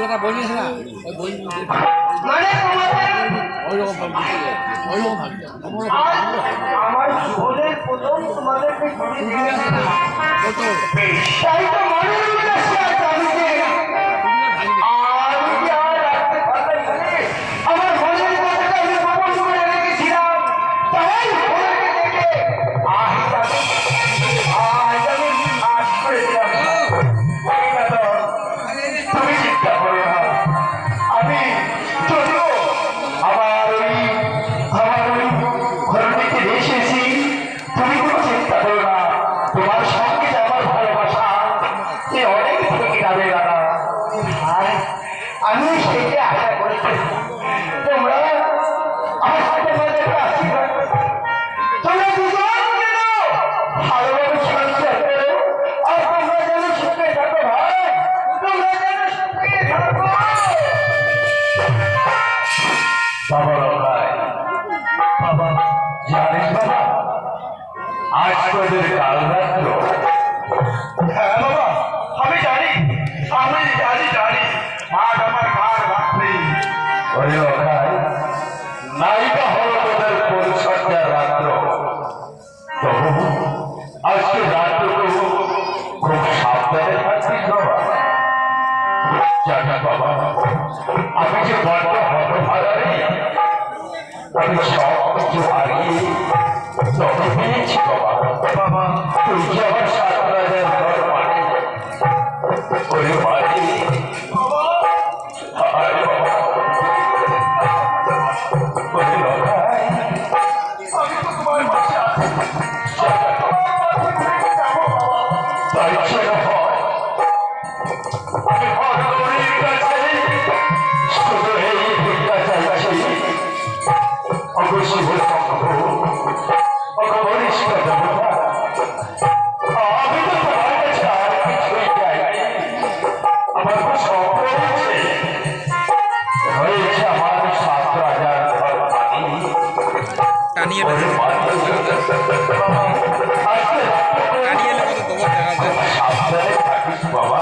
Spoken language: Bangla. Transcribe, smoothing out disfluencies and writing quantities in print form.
কথা বলিস না আমার জীবনের প্রথম তোমাদেরকে আমি সেটা আশা করেছি তোমরা আমার সাথে তোমরা দুজন ভালোভাবে সংসার করো আর তোমরা যেন সুখে থাকো ভাই তোমরা যেন সুখে থাকো বাবা জানিস বাবা আজ তোদের কাল রাত্র হ্যাঁ বাবা আমি জানি আজ আমার কাল রাত্রি ওরে ওখানে নায়িকা হল তোদের পরিচর্যার রাত্র তবু আজকে রাত্রটুকু খুব সাবধানে থাকছিস বাবা জানি বাবা আমি যে বড্ড হতভাগা রে আমি সব কিছু হারিয়ে তবে পেয়েছি বাবা বাবা তুই যে আমার 7,000 ঘর মানে ওরে মাঝে টানিয়ে টানিয়ে কত খবর দেখা যায় বাবা